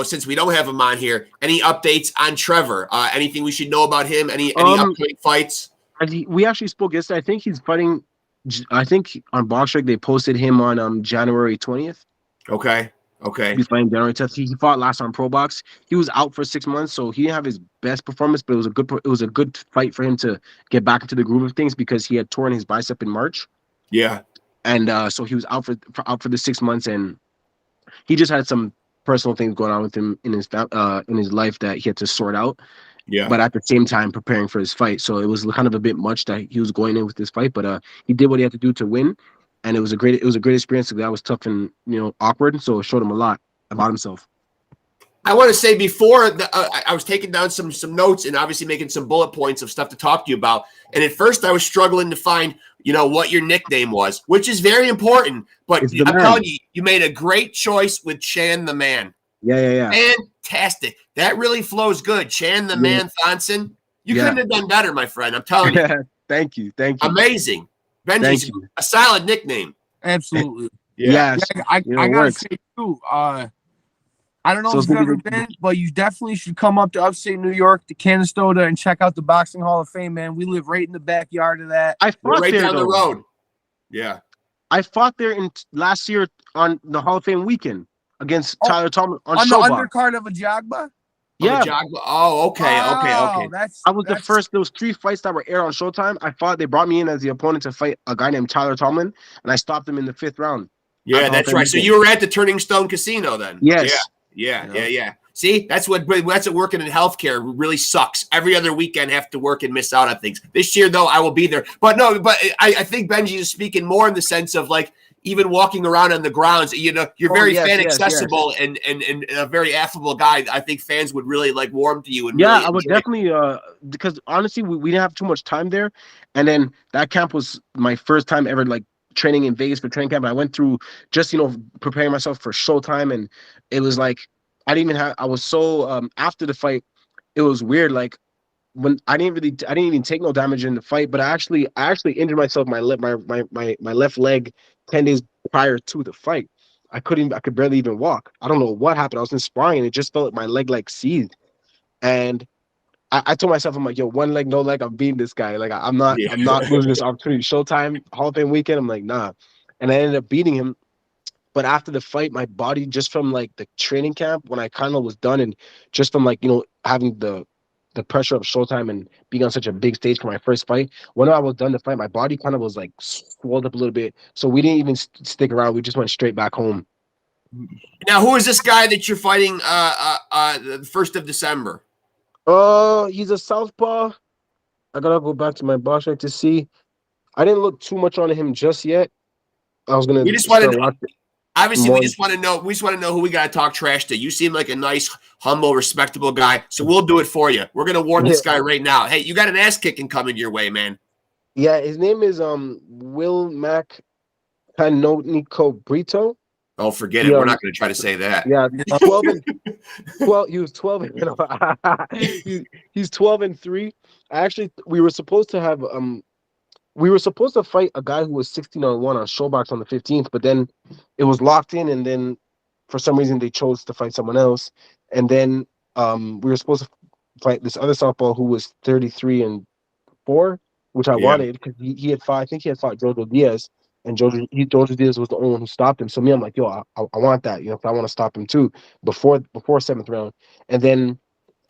since we don't have him on here, any updates on Trevor? Anything we should know about him? Any upcoming fights? We actually spoke yesterday. I think he's fighting. I think on BoxRec they posted him on January 20th. Okay. He's fighting January 10th. He fought last on Pro Box. He was out for 6 months, so he didn't have his best performance, but it was a good fight for him to get back into the groove of things because he had torn his bicep in March. Yeah. And so he was out for the 6 months, and he just had some personal things going on with him in his life that he had to sort out. Yeah. But at the same time preparing for his fight, so it was kind of a bit much that he was going in with this fight. But he did what he had to do to win, and it was a great experience. That was tough and awkward, so it showed him a lot about himself. I want to say before I was taking down some notes and obviously making some bullet points of stuff to talk to you about. And at first I was struggling to find, what your nickname was, which is very important. But I'm telling you, you made a great choice with Chan the Man. Yeah. Fantastic. That really flows good. Chan the Man Thonson. You couldn't have done better, my friend. I'm telling you. Thank you. Amazing. Benji's a solid nickname. Absolutely. Yeah. I gotta say too. I don't know if you've ever been, but you definitely should come up to upstate New York, to Canastota, and check out the Boxing Hall of Fame, man. We live right in the backyard of that. I fought right there, down the road. Yeah. I fought there last year on the Hall of Fame weekend against Tyler Tomlin on the Showbox. undercard of a Jagba? Yeah. Oh, okay. I was the first. There was 3 fights that were aired on Showtime. I fought. They brought me in as the opponent to fight a guy named Tyler Tomlin, and I stopped him in the 5th round. Yeah, that's right. So you were at the Turning Stone Casino then? Yes. Yeah. See, that's what working in healthcare really sucks. Every other weekend, have to work and miss out on things. This year, though, I will be there. But I think Benji is speaking more in the sense of like even walking around on the grounds. You're very fan accessible and a very affable guy. I think fans would really like warm to you. And really I would definitely because honestly, we didn't have too much time there, and then that camp was my first time ever like training in Vegas for training camp. And I went through just preparing myself for Showtime, and it was like I was so after the fight, it was weird. Like when I didn't even take no damage in the fight, but I actually injured myself my left leg 10 days prior to the fight. I could barely even walk. I don't know what happened. I was in sparring and it just felt like my leg like seized. And I told myself, I'm like, yo, one leg, no leg, I'm beating this guy. Like I'm not losing this opportunity. Showtime, Hall of Fame weekend. I'm like, nah. And I ended up beating him. But after the fight, my body, just from like the training camp when I kind of was done, and just from like having the pressure of Showtime and being on such a big stage for my first fight, when I was done the fight, my body kind of was like swelled up a little bit. So we didn't even stick around. We just went straight back home. Now, who is this guy that you're fighting the 1st of December? He's a southpaw. I gotta go back to my box right to see. I didn't look too much on him just yet. I was gonna. We just want to. Obviously, we just want to know. We just want to know who we got to talk trash to. You seem like a nice, humble, respectable guy, so we'll do it for you. We're gonna warn this guy right now. Hey, you got an ass kicking coming your way, man. Yeah, his name is Will Mac Canonico Brito. Oh, forget it. We're not going to try to say that. Yeah, 12. He was 12. He's 12-3. We were supposed to have fight a guy who was 16-1 on Showbox on the 15th, but then it was locked in, and then for some reason they chose to fight someone else, and then we were supposed to fight this other softball who was 33-4, which I wanted because he had fought. I think he had fought Jojo Diaz. And Jojo Diaz was the only one who stopped him. So me, I'm like, yo, I want that. If I want to stop him too before 7th round. And then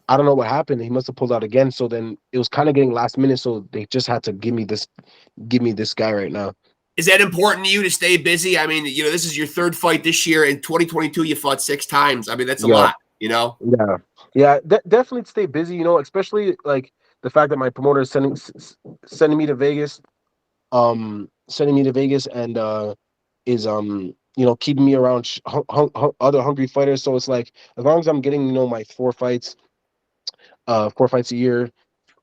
I don't know what happened. He must have pulled out again. So then it was kind of getting last minute. So they just had to give me this guy right now. Is that important to you to stay busy? I mean, this is your 3rd fight this year. In 2022, you fought 6 times. I mean, that's a lot. Yeah. Definitely stay busy. Especially like the fact that my promoter is sending me to Vegas. And is keeping me around other hungry fighters. So it's like as long as I'm getting my 4 fights a year,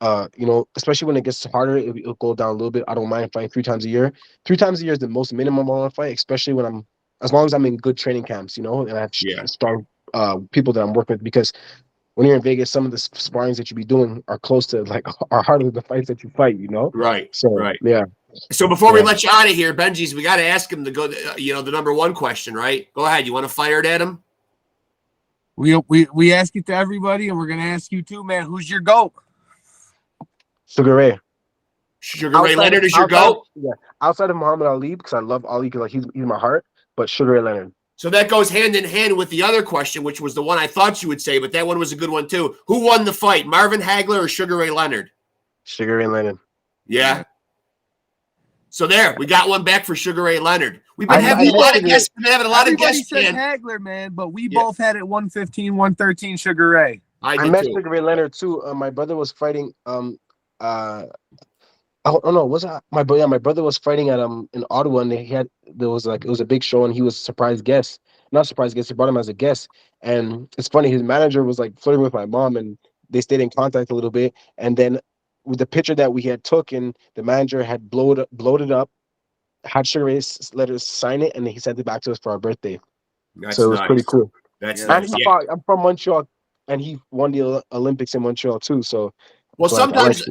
especially when it gets harder, it'll go down a little bit. I don't mind fighting 3 times a year. 3 times a year is the most minimum I want to fight, especially when as long as I'm in good training camps, and I have strong people that I'm working with, because when you're in Vegas, some of the sparrings that you be doing are close to are harder than the fights that you fight, Right. So right. Yeah. So before we let you out of here, Benji's, we got to ask him to go, the number 1 question, right? Go ahead. You want to fire it at him? We ask it to everybody, and we're going to ask you too, man. Who's your GOAT? Sugar Ray. Sugar Ray Leonard is your GOAT? Yeah. Outside of Muhammad Ali, because I love Ali, because he's my heart, but Sugar Ray Leonard. So that goes hand in hand with the other question, which was the one I thought you would say, but that one was a good one too. Who won the fight, Marvin Hagler or Sugar Ray Leonard? Sugar Ray Leonard. Yeah. So there, we got one back for Sugar Ray Leonard. We've been having a lot of guests. We've been having a lot of guests. Everybody said Hagler, man, but we both had it 115, 113 Sugar Ray. I met Sugar Ray Leonard too. My brother was fighting. Oh no, was that my brother was fighting at in Ottawa, and it was a big show, and he was a surprise guest. not surprised guest. He brought him as a guest, and it's funny. His manager was like flirting with my mom, and they stayed in contact a little bit. And then with the picture that we had took, and the manager had blowed it up, had Sugar Ray let us sign it, and he sent it back to us for our birthday. That's So it was nice. pretty cool. That's Yeah. nice. And Yeah. I'm from Montreal, and he won the Olympics in Montreal too. So Well, like, sometimes,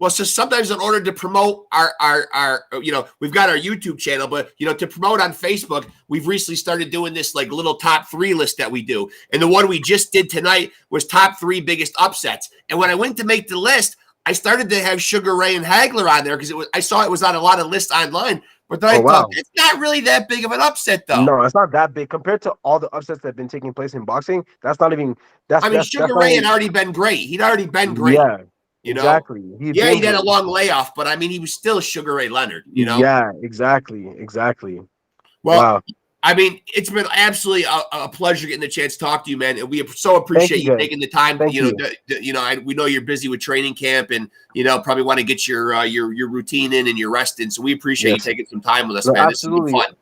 so sometimes in order to promote our, you know, we've got our YouTube channel, but you know, to promote on Facebook, we've recently started doing this like little top 3 list that we do, and the one we just did tonight was top 3 biggest upsets. And when I went to make the list, I started to have Sugar Ray and Hagler on there because I saw it was on a lot of lists online. But then I thought it's not really that big of an upset, though. No, it's not that big compared to all the upsets that have been taking place in boxing. That's not even. Sugar Ray had already been great. He'd already been great. Yeah, you know? exactly. He'd had a long layoff, but I mean, he was still Sugar Ray Leonard. You know? Yeah, exactly. Well, wow. I mean, it's been absolutely a pleasure getting the chance to talk to you, man. And we so appreciate you taking the time. We know you're busy with training camp, and you know probably want to get your routine in and your rest in. So we appreciate you taking some time with us, man. Absolutely. This has been fun.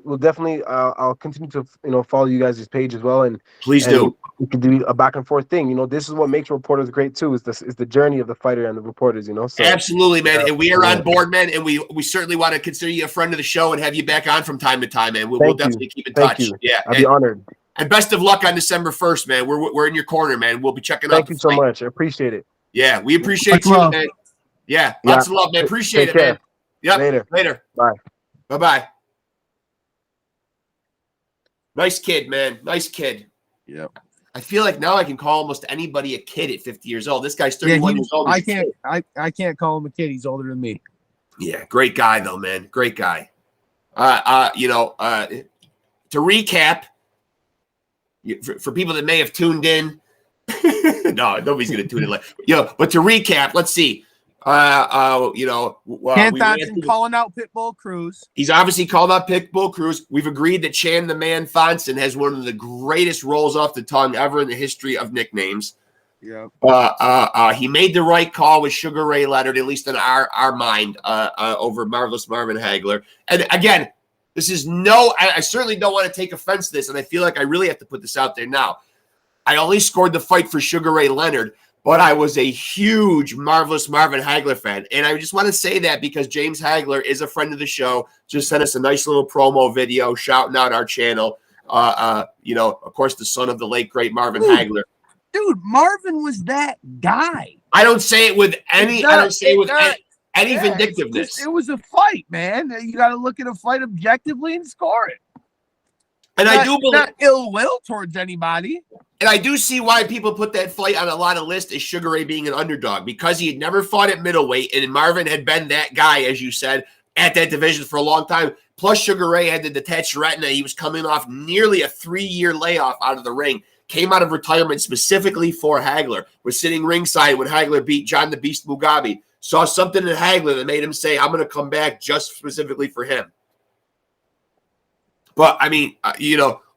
We'll definitely. I'll continue to follow you guys' page as well, and please do. We can do a back and forth thing. You know, this is what makes reporters great too. Is the journey of the fighter and the reporters. You know, so absolutely, man. And we are on board, man. And we certainly want to consider you a friend of the show and have you back on from time to time, man. We'll definitely keep in touch. Yeah, I'd be honored. And best of luck on December 1st, man. We're in your corner, man. We'll be checking out. Thank you so much. I appreciate it. Yeah, we appreciate you, man. Yeah, lots of love, man. Appreciate it, man. Yep. Later. Bye. Bye. Nice kid, man. Nice kid. Yep. I feel like now I can call almost anybody a kid at 50 years old. This guy's 31 years old. I can't call him a kid. He's older than me. Yeah, great guy though, man. Great guy. To recap, for people that may have tuned in, no, nobody's gonna tune in. But to recap, let's see. Thonson calling out Pitbull Cruz. He's obviously called out Pitbull Cruz. We've agreed that CHANN the Man Thonson has one of the greatest rolls off the tongue ever in the history of nicknames. Yeah. He made the right call with Sugar Ray Leonard, at least in our mind, over Marvelous Marvin Hagler. And again, this is I certainly don't want to take offense to this, and I feel like I really have to put this out there now. I only scored the fight for Sugar Ray Leonard, but I was a huge Marvelous Marvin Hagler fan. And I just want to say that because James Hagler is a friend of the show, just sent us a nice little promo video shouting out our channel. Of course, the son of the late, great Marvin Hagler. Dude, Marvin was that guy. I don't say it with any vindictiveness. It was a fight, man. You got to look at a fight objectively and score it. And I do believe not ill will towards anybody. And I do see why people put that fight on a lot of lists as Sugar Ray being an underdog, because he had never fought at middleweight, and Marvin had been that guy, as you said, at that division for a long time. Plus, Sugar Ray had the detached retina. He was coming off nearly a 3-year layoff out of the ring. Came out of retirement specifically for Hagler. Was sitting ringside when Hagler beat John the Beast Mugabe. Saw something in Hagler that made him say, I'm going to come back just specifically for him. But, I mean,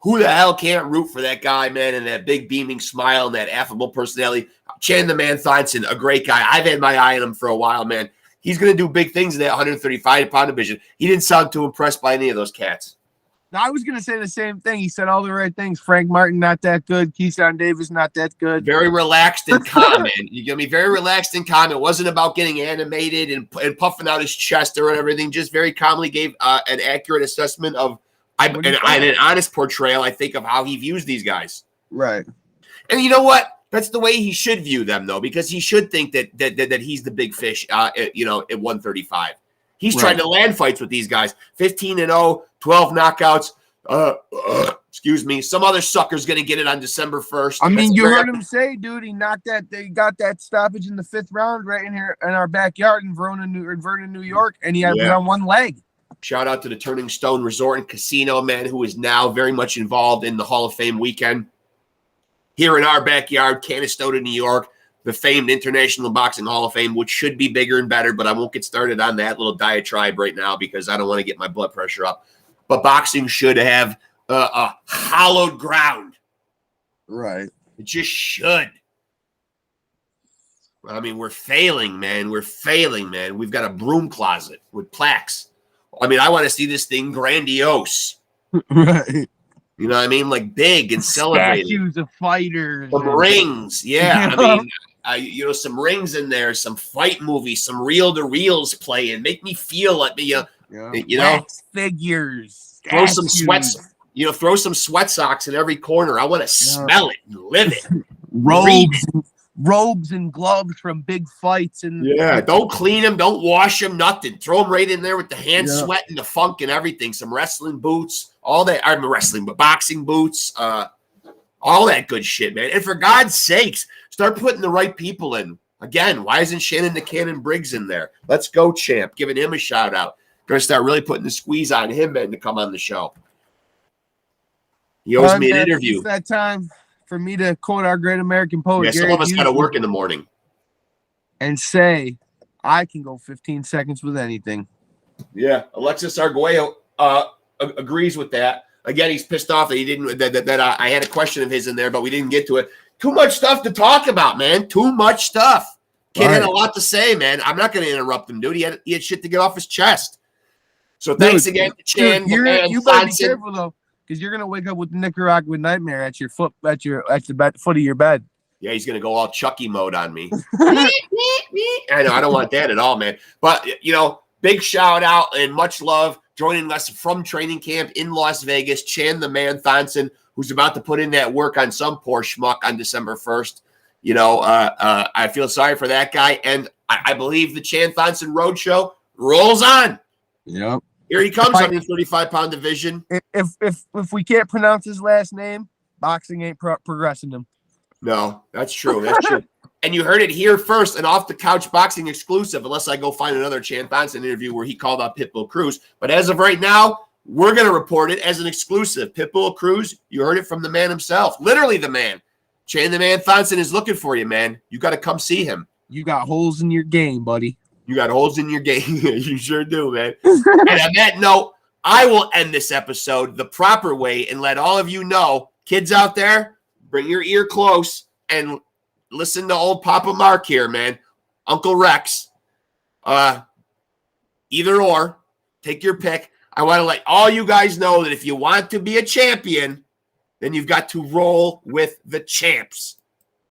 who the hell can't root for that guy, man, and that big beaming smile and that affable personality? CHANN the Man Thonson, a great guy. I've had my eye on him for a while, man. He's going to do big things in that 135-pound division. He didn't sound too impressed by any of those cats. Now, I was going to say the same thing. He said all the right things. Frank Martin, not that good. Keyshawn Davis, not that good. Very relaxed and calm, man. You get me? Very relaxed and calm. It wasn't about getting animated and puffing out his chest or everything. Just very calmly gave an accurate assessment of an honest portrayal, I think, of how he views these guys. Right. And you know what? That's the way he should view them, though, because he should think that he's the big fish, at 135. He's trying to land fights with these guys. 15-0, 12 knockouts. Excuse me. Some other sucker's going to get it on December 1st. I mean, you heard him say, dude, he got that stoppage in the 5th round right in here in our backyard in Vernon, New York, and he had it on one leg. Shout out to the Turning Stone Resort and Casino, man, who is now very much involved in the Hall of Fame weekend. Here in our backyard, Canastota, New York, the famed International Boxing Hall of Fame, which should be bigger and better, but I won't get started on that little diatribe right now because I don't want to get my blood pressure up. But boxing should have a hallowed ground. Right. It just should. I mean, we're failing, man. We've got a broom closet with plaques. I mean, I want to see this thing grandiose. Right. You know what I mean? Like big and celebrated. Statues of fighters. Some rings. Yeah. I mean, some rings in there, some fight movies, some reel-to-reels playing. Make me feel like wax figures. Throw some sweats. Throw some sweat socks in every corner. I want to smell it and live it. Robes and gloves from big fights. And don't clean them, don't wash them, nothing. Throw them right in there with the hand sweat and the funk and everything. Some wrestling boots, all that. I'm wrestling, but boxing boots, all that good shit, man. And for God's sakes, start putting the right people in. Again, why isn't Shannon the Cannon Briggs in there? Let's go, champ. Giving him a shout out. Gonna start really putting the squeeze on him, man, to come on the show. He owes me an interview. It's that time for me to quote our great American poet. Yeah, some of us got to work in the morning. And say, I can go 15 seconds with anything. Yeah, Alexis Arguello agrees with that. Again, he's pissed off that he didn't. That I had a question of his in there, but we didn't get to it. Too much stuff to talk about, man. Too much stuff. Kid had a lot to say, man. I'm not going to interrupt him, dude. He had shit to get off his chest. So thanks again to CHANN. You better be careful though, because you're gonna wake up with the Nicaraguan nightmare at the foot of your bed. Yeah, he's gonna go all Chucky mode on me. I know, I don't want that at all, man. But big shout out and much love joining us from training camp in Las Vegas. CHANN the Man THONSON, who's about to put in that work on some poor schmuck on December 1st. I feel sorry for that guy, and I believe the CHANN THONSON Roadshow rolls on. Yep. Here he comes, 135-pound division. If we can't pronounce his last name, boxing ain't progressing him. No, that's true. That's true. And you heard it here first, an off-the-couch boxing exclusive, unless I go find another CHANN THONSON interview where he called out Pitbull Cruz. But as of right now, we're going to report it as an exclusive. Pitbull Cruz, you heard it from the man himself. Literally the man. CHANN the Man THONSON is looking for you, man. You got to come see him. You got holes in your game, buddy. You got holes in your game. You sure do, man. And on that note, I will end this episode the proper way and let all of you know, kids out there, bring your ear close and listen to old Papa Mark here, man. Uncle Rex. Either or. Take your pick. I want to let all you guys know that if you want to be a champion, then you've got to roll with the champs.